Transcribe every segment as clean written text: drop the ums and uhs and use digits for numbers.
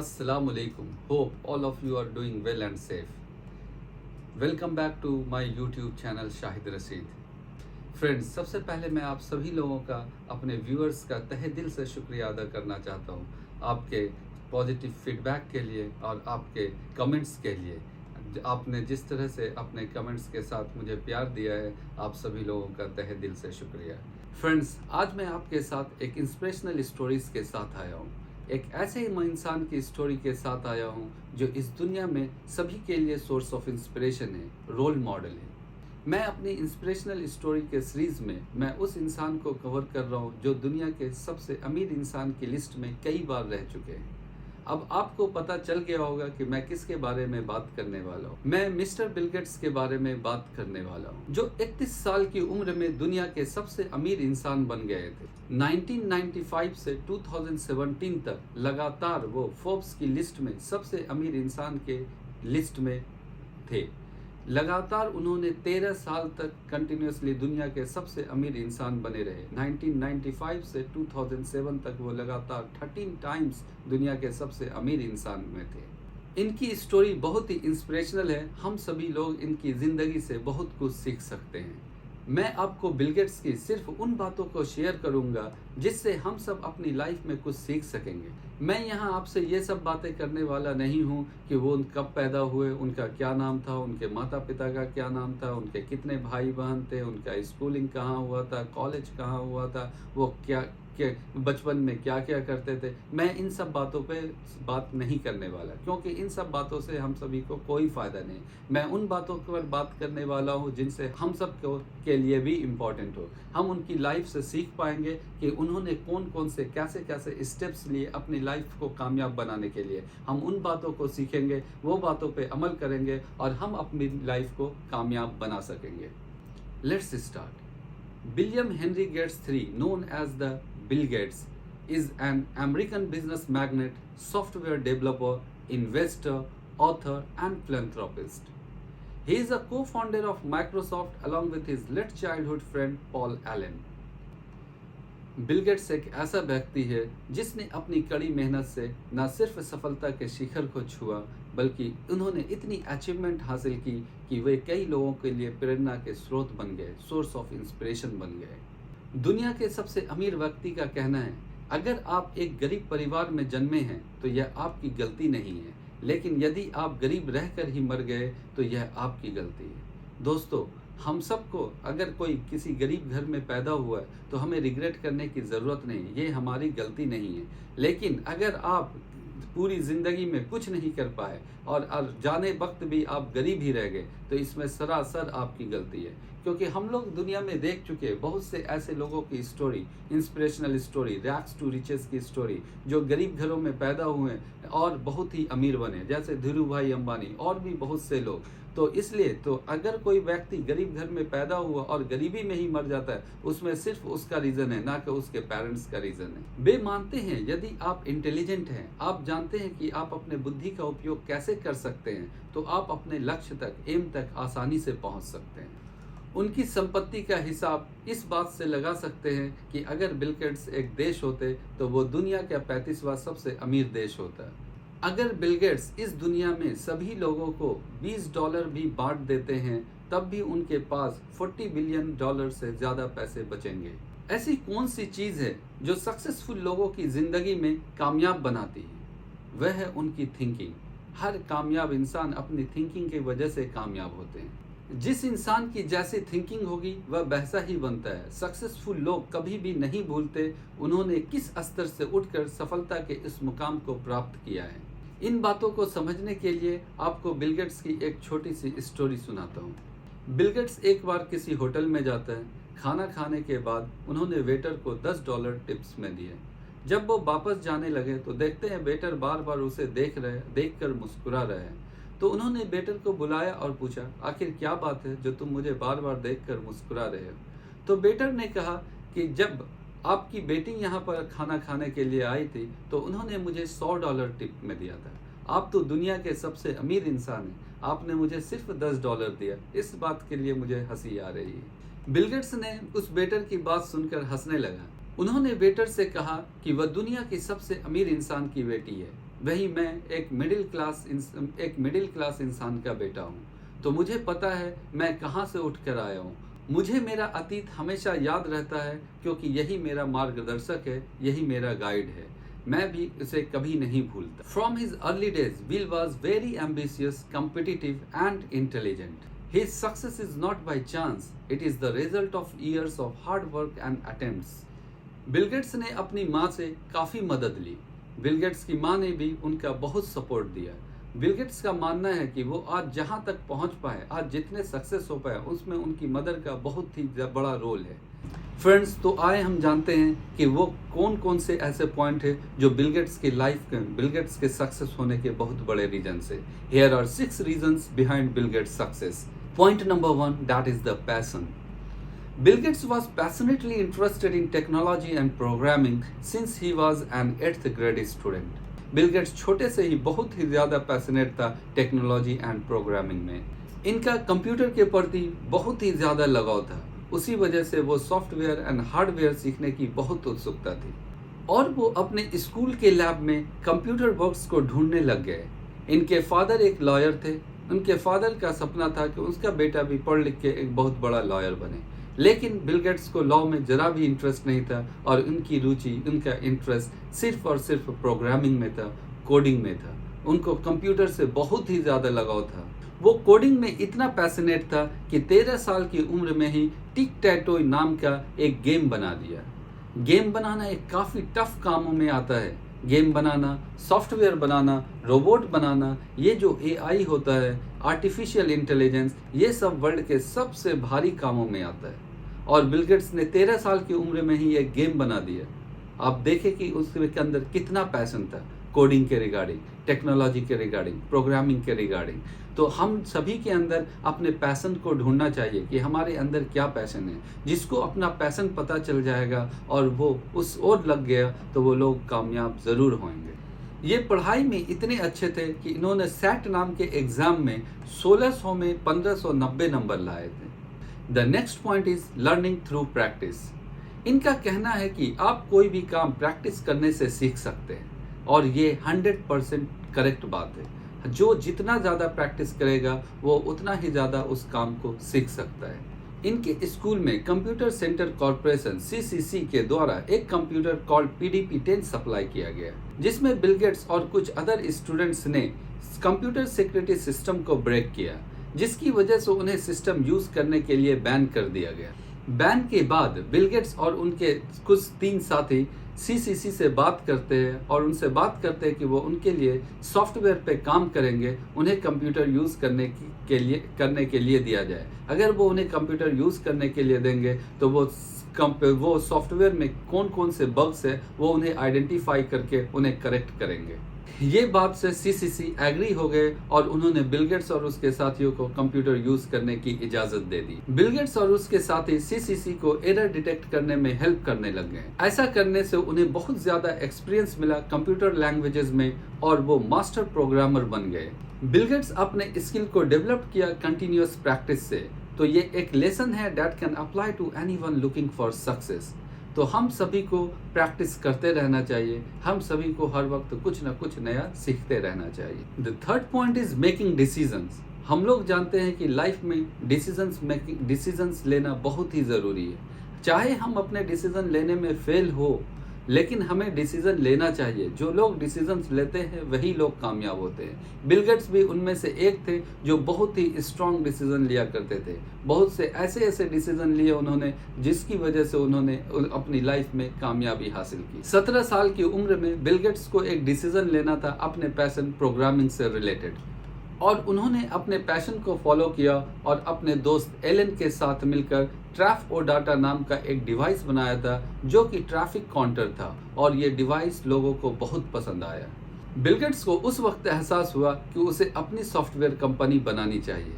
Assalamu alaikum. Hope all of you are doing well and safe. Welcome back to my YouTube channel Shahid Rashid. Friends, सबसे पहले मैं आप सभी लोगों का, अपने व्यूअर्स का तहे दिल से शुक्रिया अदा करना चाहता हूँ आपके पॉजिटिव फीडबैक के लिए और आपके कमेंट्स के लिए. आपने जिस तरह से अपने कमेंट्स के साथ मुझे प्यार दिया है, आप सभी लोगों का तहे दिल से शुक्रिया. फ्रेंड्स, आज मैं आपके साथ एक इंस्पिरेशनल स्टोरीज के साथ आया हूँ. एक ऐसे इंसान की स्टोरी के साथ आया हूँ जो इस दुनिया में सभी के लिए सोर्स ऑफ इंस्पिरेशन है, रोल मॉडल है. मैं अपनी इंस्पिरेशनल स्टोरी के सीरीज में मैं उस इंसान को कवर कर रहा हूँ जो दुनिया के सबसे अमीर इंसान की लिस्ट में कई बार रह चुके हैं. अब आपको पता चल गया होगा कि मैं किसके बारे में बात करने वाला हूँ. मैं मिस्टर बिल गेट्स के बारे में बात करने वाला हूँ, जो 31 साल की उम्र में दुनिया के सबसे अमीर इंसान बन गए थे. 1995 से 2017 तक लगातार वो फोर्ब्स की लिस्ट में सबसे अमीर इंसान के लिस्ट में थे. लगातार उन्होंने 13 साल तक कंटिन्यूसली दुनिया के सबसे अमीर इंसान बने रहे. 1995 से 2007 तक वो लगातार 13 टाइम्स दुनिया के सबसे अमीर इंसान में थे. इनकी स्टोरी बहुत ही इंस्पिरेशनल है. हम सभी लोग इनकी ज़िंदगी से बहुत कुछ सीख सकते हैं. मैं आपको बिल गेट्स की सिर्फ उन बातों को शेयर करूंगा जिससे हम सब अपनी लाइफ में कुछ सीख सकेंगे. मैं यहाँ आपसे ये सब बातें करने वाला नहीं हूँ कि वो कब पैदा हुए, उनका क्या नाम था, उनके माता पिता का क्या नाम था, उनके कितने भाई बहन थे, उनका स्कूलिंग कहाँ हुआ था, कॉलेज कहाँ हुआ था, वो क्या बचपन में क्या क्या करते थे. मैं इन सब बातों पे बात नहीं करने वाला, क्योंकि इन सब बातों से हम सभी को कोई फ़ायदा नहीं. मैं उन बातों पर बात करने वाला हूँ जिनसे हम सब के लिए भी इम्पोर्टेंट हो. हम उनकी लाइफ से सीख पाएंगे कि उन्होंने कौन कौन से कैसे कैसे स्टेप्स लिए अपनी लाइफ को कामयाब बनाने के लिए. हम उन बातों को सीखेंगे, वो बातों पे अमल करेंगे और हम अपनी लाइफ को कामयाब बना सकेंगे. Let's start. William Henry Gates III, known as the Bill Gates, is an American business magnate, software developer, investor, author, and philanthropist. He is a co-founder of Microsoft along with his late childhood friend Paul Allen. Bill Gates एक ऐसा व्यक्ति है जिसने अपनी कड़ी मेहनत से न सिर्फ सफलता के शिखर को छुआ, बल्कि उन्होंने इतनी अचीवमेंट हासिल की कि वे कई लोगों के लिए प्रेरणा के स्रोत बन गए, सोर्स ऑफ इंस्पिरेशन बन गए. दुनिया के सबसे अमीर व्यक्ति का कहना है, अगर आप एक गरीब परिवार में जन्मे हैं तो यह आपकी गलती नहीं है, लेकिन यदि आप गरीब रहकर ही मर गए तो यह आपकी गलती है. दोस्तों, हम सबको अगर कोई किसी गरीब घर में पैदा हुआ है तो हमें रिग्रेट करने की ज़रूरत नहीं, ये हमारी गलती नहीं है. लेकिन अगर आप पूरी ज़िंदगी में कुछ नहीं कर पाए और जाने वक्त भी आप गरीब ही रह गए तो इसमें सरासर आपकी गलती है. क्योंकि हम लोग दुनिया में देख चुके बहुत से ऐसे लोगों की story, inspirational story, rags to riches की स्टोरी, जो गरीब घरों में पैदा हुए और बहुत ही अमीर बने, जैसे धीरू भाई अंबानी और भी बहुत से लोग. तो इसलिए तो अगर कोई व्यक्ति गरीब घर में पैदा हुआ और गरीबी में ही मर जाता है, उसमें सिर्फ उसका रीज़न है, ना कि उसके पेरेंट्स का रीज़न है. वे मानते हैं यदि आप इंटेलिजेंट हैं, आप जानते हैं कि आप अपने बुद्धि का उपयोग कैसे कर सकते हैं, तो आप अपने लक्ष्य तक, एम तक आसानी से पहुंच सकते हैं. उनकी संपत्ति का हिसाब इस बात से लगा सकते हैं कि अगर बिल गेट्स एक देश होते तो वो दुनिया का 35वां सबसे अमीर देश होता. अगर बिल गेट्स इस दुनिया में सभी लोगों को $20 भी बांट देते हैं, तब भी उनके पास $40 बिलियन से ज़्यादा पैसे बचेंगे. ऐसी कौन सी चीज़ है जो सक्सेसफुल लोगों की ज़िंदगी में कामयाब बनाती है? वह है उनकी थिंकिंग. हर कामयाब इंसान अपनी थिंकिंग की वजह से कामयाब होते हैं. जिस इंसान की जैसी थिंकिंग होगी वह वैसा ही बनता है. सक्सेसफुल लोग कभी भी नहीं भूलते उन्होंने किस स्तर से उठकर सफलता के इस मुकाम को प्राप्त किया है. इन बातों को समझने के लिए आपको बिल गेट्स की एक छोटी सी स्टोरी सुनाता हूँ. बिल गेट्स एक बार किसी होटल में जाता है. खाना खाने के बाद उन्होंने वेटर को $10 टिप्स में दिए. जब वो वापस जाने लगे तो देखते हैं वेटर बार बार उसे देखकर मुस्कुरा रहे हैं. तो उन्होंने वेटर को बुलाया और पूछा, आखिर क्या बात है जो तुम मुझे बार बार देखकर मुस्कुरा रहे हो? तो वेटर ने कहा कि जब आपकी बेटी यहाँ पर खाना खाने के लिए आई थी तो उन्होंने मुझे $100 टिप में दिया था. आप तो दुनिया के सबसे अमीर इंसान हैं, आपने मुझे सिर्फ $10 दिया. इस बात के लिए मुझे हंसी आ रही है. बिल गेट्स ने उस वेटर की बात सुनकर हंसने लगा. उन्होंने वेटर से कहा कि वह दुनिया की सबसे अमीर इंसान की बेटी है. वही मैं एक मिडिल क्लास इंसान का बेटा हूँ। तो मुझे पता है मैं कहाँ से उठ कर आया हूँ। मुझे मेरा अतीत हमेशा याद रहता है, क्योंकि यही मेरा मार्गदर्शक है, यही मेरा गाइड है। मैं भी इसे कभी नहीं भूलता। From his early days, bill was very ambitious, competitive and intelligent. His success is not by chance, it is the result of years of hard work and attempts. Bill Gates ने अपनी माँ से काफ़ी मदद ली। बिल गेट्स की माँ ने भी उनका बहुत सपोर्ट दिया। बिल गेट्स का मानना है कि वो आज जहाँ तक पहुँच पाए, आज जितने सक्सेस हो पाए, उसमें उनकी मदर का बहुत ही बड़ा रोल है। फ्रेंड्स, तो आए हम जानते हैं कि वो कौन कौन से ऐसे पॉइंट है जो बिल गेट्स की लाइफ के, बिल गेट्स के सक्सेस होने के बहुत बड़े रीजन है। Here are 6 reasons behind Bill Gates success. Point number 1, that is the passion. Bill Gates was passionately interested in technology and programming since he was an 8th grade student. Bill Gates छोटे से ही बहुत ही ज़्यादा passionate था technology and programming में। इनका computer के प्रति बहुत ही ज़्यादा लगाव था। उसी वजह से वो सॉफ्टवेयर एंड हार्डवेयर सीखने की बहुत उत्सुकता थी और वो अपने स्कूल के लैब में कंप्यूटर बग्स को ढूंढने लग गए। इनके फादर एक लॉयर थे। उनके फादर का सपना था कि उसका बेटा भी पढ़ लिख के एक बहुत बड़ा लॉयर बने, लेकिन बिल गेट्स को लॉ में जरा भी इंटरेस्ट नहीं था और उनकी रुचि, उनका इंटरेस्ट सिर्फ और सिर्फ प्रोग्रामिंग में था, कोडिंग में था। उनको कंप्यूटर से बहुत ही ज़्यादा लगाव था। वो कोडिंग में इतना पैशनेट था कि 13 साल की उम्र में ही टिक टैटो नाम का एक गेम बना दिया। गेम बनाना एक काफ़ी टफ कामों में आता है। गेम बनाना, सॉफ्टवेयर बनाना, रोबोट बनाना, ये जो एआई होता है, आर्टिफिशियल इंटेलिजेंस, ये सब वर्ल्ड के सबसे भारी कामों में आता है। और बिल गेट्स ने 13 साल की उम्र में ही एक गेम बना दिया। आप देखें कि उसके अंदर कितना पैशन था कोडिंग के रिगार्डिंग, टेक्नोलॉजी के रिगार्डिंग, प्रोग्रामिंग के रिगार्डिंग। तो हम सभी के अंदर अपने पैशन को ढूंढना चाहिए कि हमारे अंदर क्या पैशन है। जिसको अपना पैशन पता चल जाएगा और वो उस ओर लग गया तो वो लोग कामयाब ज़रूर होंगे। ये पढ़ाई में इतने अच्छे थे कि इन्होंने सैट नाम के एग्ज़ाम में 1600 में 1590 नंबर लाए थे। The next point is learning through practice. इनका कहना है कि आप कोई भी काम प्रैक्टिस करने से सीख सकते हैं और ये 100% करेक्ट बात है। जो जितना ज़्यादा प्रैक्टिस करेगा वो उतना ही ज़्यादा उस काम को सीख सकता है। इनके स्कूल में कंप्यूटर सेंटर कॉरपोरेशन CCC के द्वारा एक कंप्यूटर कॉल्ड PDP-10 सप्लाई किया गया, जिसमें बिल गेट्स और कुछ अदर स्टूडेंट्स ने कंप्यूटर सिक्योरिटी सिस्टम को ब्रेक किया, जिसकी वजह से उन्हें सिस्टम यूज़ करने के लिए बैन कर दिया गया। बैन के बाद बिल गेट्स और उनके कुछ 3 साथी CCC से बात करते हैं और उनसे बात करते हैं कि वो उनके लिए सॉफ्टवेयर पे काम करेंगे, उन्हें कंप्यूटर यूज़ करने के लिए दिया जाए। अगर वो उन्हें कंप्यूटर यूज़ करने के लिए देंगे तो वो सॉफ्टवेयर में कौन कौन से बग्स है वो उन्हें आइडेंटिफाई करके उन्हें करेक्ट करेंगे। ये बात से CCC एग्री हो गए और उन्होंने बिल गेट्स और उसके साथियों को कंप्यूटर यूज करने की इजाजत दे दी। बिल गेट्स और उसके साथी CCC को एरर डिटेक्ट करने में हेल्प करने लग गए। ऐसा करने से उन्हें बहुत ज्यादा एक्सपीरियंस मिला कंप्यूटर लैंग्वेजेस में और वो मास्टर प्रोग्रामर बन गए। बिल गेट्स अपने स्किल को डेवलप किया कंटिन्यूअस प्रैक्टिस से। तो ये एक लेसन है that can apply to anyone looking for success. तो हम सभी को प्रैक्टिस करते रहना चाहिए। हम सभी को हर वक्त कुछ ना कुछ नया सीखते रहना चाहिए। The third point is making decisions. हम लोग जानते हैं कि लाइफ में डिसीजंस लेना बहुत ही ज़रूरी है। चाहे हम अपने डिसीजन लेने में फेल हो, लेकिन हमें डिसीजन लेना चाहिए। जो लोग डिसीजंस लेते हैं वही लोग कामयाब होते हैं। बिल गेट्स भी उनमें से एक थे जो बहुत ही स्ट्रॉन्ग डिसीजन लिया करते थे। बहुत से ऐसे डिसीजन लिए उन्होंने, जिसकी वजह से उन्होंने अपनी लाइफ में कामयाबी हासिल की। 17 साल की उम्र में बिल गेट्स को एक डिसीजन लेना था अपने पैशन प्रोग्रामिंग से रिलेटेड, और उन्होंने अपने पैशन को फॉलो किया और अपने दोस्त एलन के साथ मिलकर ट्रैफ-ओ-डाटा नाम का एक डिवाइस बनाया था जो कि ट्रैफिक काउंटर था, और ये डिवाइस लोगों को बहुत पसंद आया। बिल गेट्स को उस वक्त एहसास हुआ कि उसे अपनी सॉफ्टवेयर कंपनी बनानी चाहिए।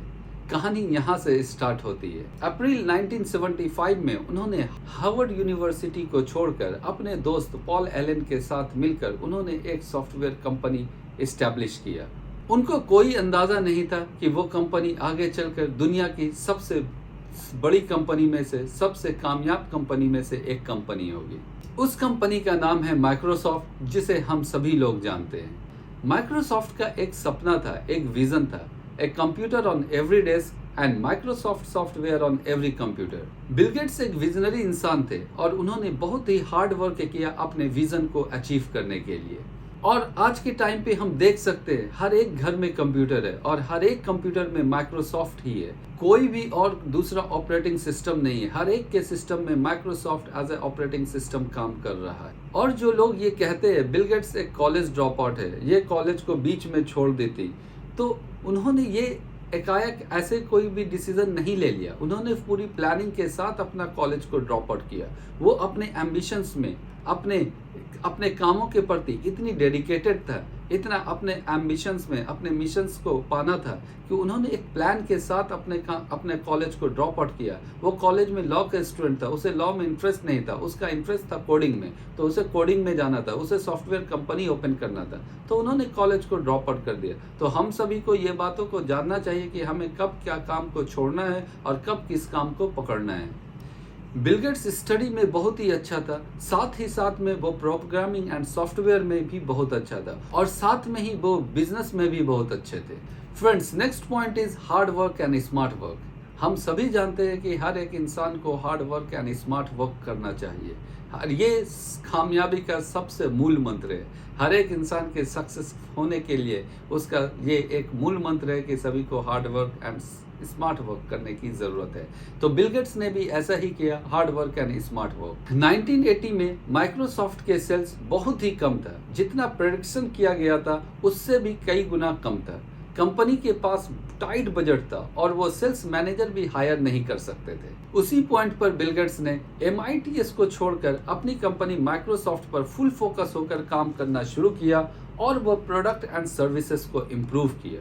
कहानी यहाँ से स्टार्ट होती है। अप्रैल 1975 में उन्होंने हार्वर्ड यूनिवर्सिटी को छोड़कर अपने दोस्त पॉल एलन के साथ मिलकर उन्होंने एक सॉफ्टवेयर कंपनी इस्टेब्लिश किया। उनको कोई अंदाज़ा नहीं था कि वो कंपनी आगे चलकर दुनिया की सबसे बड़ी कंपनी में से, सबसे कामयाब कंपनी में से एक कंपनी होगी। उस कंपनी का नाम है माइक्रोसॉफ्ट, जिसे हम सभी लोग जानते हैं। माइक्रोसॉफ्ट का एक सपना था, एक विजन था, a computer on every desk and Microsoft software on every computer. Bill Gates एक विजनरी इंसान थे और उन्होंने बहुत ही हार्ड वर्क किया अपने विजन को अचीव करने के लिए। और आज के टाइम पे हम देख सकते हैं हर एक घर में कंप्यूटर है और हर एक कंप्यूटर में माइक्रोसॉफ्ट ही है, कोई भी और दूसरा ऑपरेटिंग सिस्टम नहीं है। हर एक के सिस्टम में Microsoft as a operating system काम कर रहा है। और जो लोग ये कहते हैं बिल गेट्स एक कॉलेज ड्रॉप आउट है, ये कॉलेज को बीच में छोड़ देती, तो उन्होंने ये एकाएक ऐसे कोई भी डिसीजन नहीं ले लिया। उन्होंने पूरी प्लानिंग के साथ अपना कॉलेज को ड्रॉप आउट किया। वो अपने एम्बिशंस में, अपने कामों के प्रति इतनी डेडिकेटेड था, इतना अपने एम्बिशंस में, अपने मिशंस को पाना था कि उन्होंने एक प्लान के साथ अपने कॉलेज को ड्रॉप आउट किया। वो कॉलेज में लॉ का स्टूडेंट था, उसे लॉ में इंटरेस्ट नहीं था, उसका इंटरेस्ट था कोडिंग में, तो उसे कोडिंग में जाना था, उसे सॉफ्टवेयर कंपनी ओपन करना था, तो उन्होंने कॉलेज को ड्रॉप आउट कर दिया। तो हम सभी को ये बातों को जानना चाहिए कि हमें कब क्या काम को छोड़ना है और कब किस काम को पकड़ना है। बिल गेट्स स्टडी में बहुत ही अच्छा था, साथ ही साथ में वो प्रोग्रामिंग एंड सॉफ्टवेयर में भी बहुत अच्छा था और साथ में ही वो बिजनेस में भी बहुत अच्छे थे। Friends, next point is hard work and smart work. हम सभी जानते हैं कि हर एक इंसान को hard work and smart work करना चाहिए। और ये कामयाबी का सबसे मूल मंत्र है। हर एक इंसान के सक्सेस होने के लिए उसका ये एक मूल मंत्र है कि सभी को hard work and smart work करने की जरूरत है। तो बिल गेट्स ने भी ऐसा ही किया, hard work and smart work. 1980 में माइक्रोसॉफ्ट के सेल्स बहुत ही कम था, जितना प्रेडिक्शन किया गया था उससे भी कई गुना कम था। कंपनी के पास टाइट बजट था और वो सेल्स मैनेजर भी हायर नहीं कर सकते थे। उसी पॉइंट पर बिल गेट्स ने MITS को छोड़कर अपनी कंपनी माइक्रोसॉफ्ट पर फुल फोकस होकर काम करना शुरू किया और वो प्रोडक्ट एंड सर्विसेज को इम्प्रूव किया।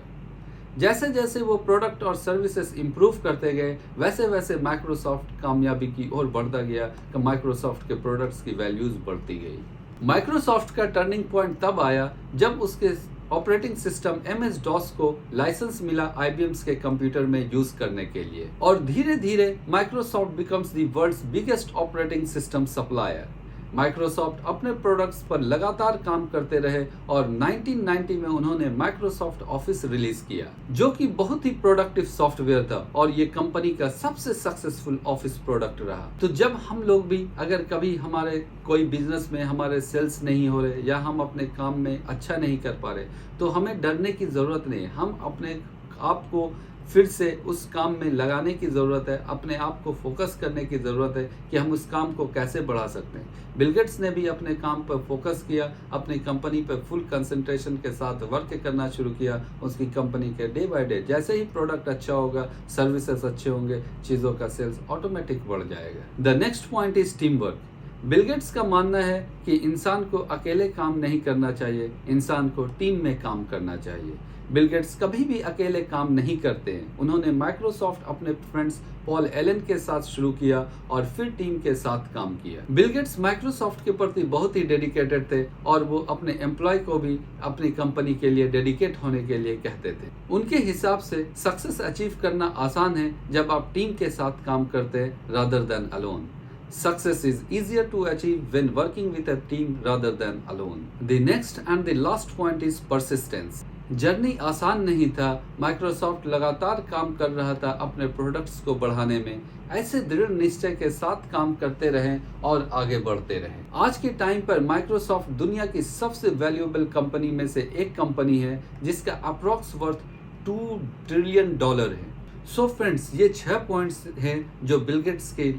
जैसे जैसे वो प्रोडक्ट और सर्विसेज इंप्रूव करते गए, वैसे वैसे माइक्रोसॉफ्ट कामयाबी की ओर बढ़ता गया कि माइक्रोसॉफ्ट के प्रोडक्ट्स की वैल्यूज बढ़ती गई। माइक्रोसॉफ्ट का टर्निंग पॉइंट तब आया जब उसके ऑपरेटिंग सिस्टम MS-DOS को लाइसेंस मिला IBM के कंप्यूटर में यूज करने के लिए, और धीरे धीरे Microsoft becomes the world's biggest operating system supplier. Microsoft अपने प्रोडक्ट्स पर लगातार काम करते रहे और 1990 में उन्होंने माइक्रोसॉफ्ट ऑफिस रिलीज किया, जो कि बहुत ही प्रोडक्टिव सॉफ्टवेयर था और ये कंपनी का सबसे सक्सेसफुल ऑफिस प्रोडक्ट रहा। तो जब हम लोग भी अगर कभी हमारे कोई बिजनेस में हमारे सेल्स नहीं हो रहे या हम अपने काम में अच्छा नहीं कर पा रहे, तो हमें डरने की जरूरत नहीं है। हम अपने आप को फिर से उस काम में लगाने की ज़रूरत है, अपने आप को फोकस करने की ज़रूरत है कि हम उस काम को कैसे बढ़ा सकते हैं। बिल गेट्स ने भी अपने काम पर फोकस किया, अपनी कंपनी पर फुल कंसंट्रेशन के साथ वर्क करना शुरू किया। उसकी कंपनी के डे बाय डे जैसे ही प्रोडक्ट अच्छा होगा, सर्विसेज अच्छे होंगे, चीज़ों का सेल्स ऑटोमेटिक बढ़ जाएगा। The next point is team work. Bill Gates का मानना है कि इंसान को अकेले काम नहीं करना चाहिए, इंसान को टीम में काम करना चाहिए। बिल गेट्स कभी भी अकेले काम नहीं करते हैं। उन्होंने माइक्रोसॉफ्ट अपने फ्रेंड्स पॉल एलन के साथ शुरू किया और फिर टीम के साथ काम किया। बिल गेट्स माइक्रोसॉफ्ट के प्रति बहुत ही डेडिकेटेड थे और वो अपने एम्प्लॉय को भी अपनी कंपनी के लिए डेडिकेट होने के लिए कहते थे। उनके हिसाब से सक्सेस अचीव करना आसान है जब आप टीम के साथ काम करते हैं rather than alone. Success is easier to achieve when working with a team rather than alone. The next and the last point is persistence. Journey आसान नहीं था। माइक्रोसॉफ्ट लगातार काम कर रहा था अपने प्रोडक्ट्स को बढ़ाने में। ऐसे दृढ़ निश्चय के साथ काम करते रहे और आगे बढ़ते रहे। आज के टाइम पर माइक्रोसॉफ्ट दुनिया की सबसे वैल्यूएबल कंपनी में से एक कंपनी है जिसका अप्रॉक्स वर्थ $2 ट्रिलियन है। सो फ्रेंड्स, ये 6 पॉइंट्स हैं जो बिल गेट्स के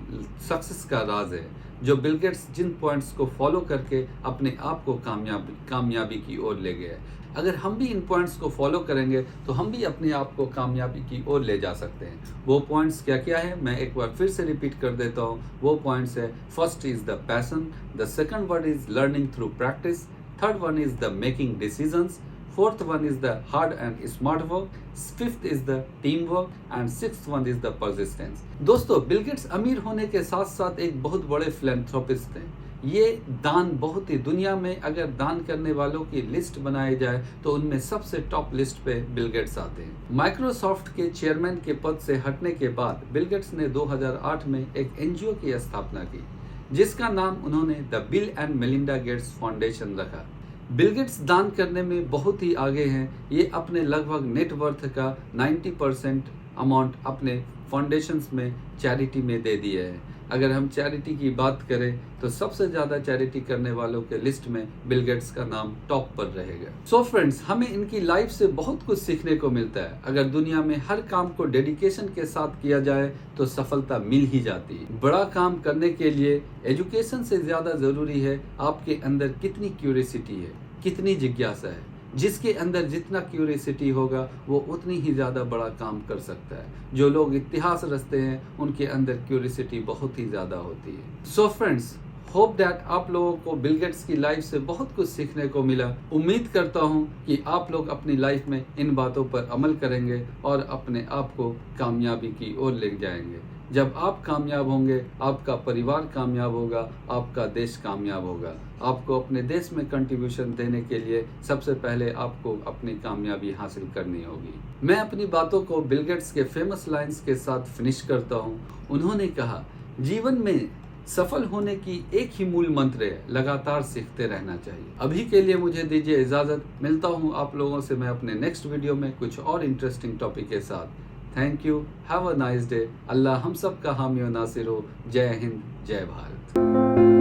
सक्सेस का राज है, जो बिल गेट्स जिन पॉइंट्स को फॉलो करके अपने आप को कामयाबी की ओर ले गए। अगर हम भी इन पॉइंट्स को फॉलो करेंगे तो हम भी अपने आप को कामयाबी की ओर ले जा सकते हैं। वो पॉइंट्स क्या क्या है, मैं एक बार फिर से रिपीट कर देता हूँ। वो पॉइंट्स है, first is the passion, the second word is learning through practice, third one is the making decisions, fourth one is the hard and smart work, fifth is the team work and sixth one is the persistence। दोस्तों, Bill Gates अमीर होने के साथ साथ एक बहुत बड़े philanthropist हैं। ये दान बहुत ही, दुनिया में अगर दान करने वालों की लिस्ट बनाई जाए तो उनमें सबसे टॉप लिस्ट पे बिल गेट्स आते हैं। माइक्रोसॉफ्ट के चेयरमैन के पद से हटने के बाद बिल गेट्स ने 2008 में एक NGO की स्थापना की जिसका नाम उन्होंने the bill and Melinda Gates foundation रखा। बिल गेट्स दान करने में बहुत ही आगे हैं। ये अपने लगभग नेटवर्थ का 90% अमाउंट अपने फाउंडेशंस में चैरिटी में दे दिए है। अगर हम चैरिटी की बात करें तो सबसे ज़्यादा चैरिटी करने वालों के लिस्ट में बिल गेट्स का नाम टॉप पर रहेगा। सो फ्रेंड्स, हमें इनकी लाइफ से बहुत कुछ सीखने को मिलता है। अगर दुनिया में हर काम को डेडिकेशन के साथ किया जाए तो सफलता मिल ही जाती है। बड़ा काम करने के लिए एजुकेशन से ज़्यादा ज़रूरी है आपके अंदर कितनी क्यूरियोसिटी है, कितनी जिज्ञासा है। जिसके अंदर जितना क्यूरियोसिटी होगा वो उतनी ही ज़्यादा बड़ा काम कर सकता है। जो लोग इतिहास रचते हैं उनके अंदर क्यूरियोसिटी बहुत ही ज़्यादा होती है। सो फ्रेंड्स, होप दैट आप लोगों को बिल गेट्स की लाइफ से बहुत कुछ सीखने को मिला। उम्मीद करता हूँ कि आप लोग अपनी लाइफ में इन बातों पर अमल करेंगे और अपने आप को कामयाबी की ओर ले जाएंगे। जब आप कामयाब होंगे, आपका परिवार कामयाब होगा, आपका देश कामयाब होगा। आपको अपने देश में कंट्रीब्यूशन देने के लिए सबसे पहले आपको अपनी कामयाबी हासिल करनी होगी। मैं अपनी बातों को बिल गेट्स के फेमस लाइंस के साथ फिनिश करता हूँ। उन्होंने कहा, जीवन में सफल होने की एक ही मूल मंत्र है, लगातार सीखते रहना चाहिए। अभी के लिए मुझे दीजिए इजाज़त। मिलता हूँ आप लोगों से मैं अपने नेक्स्ट वीडियो में कुछ और इंटरेस्टिंग टॉपिक के साथ। Thank you, have a nice day. Allah हम सब का हामी और नासिर हो। जय हिंद, जय भारत।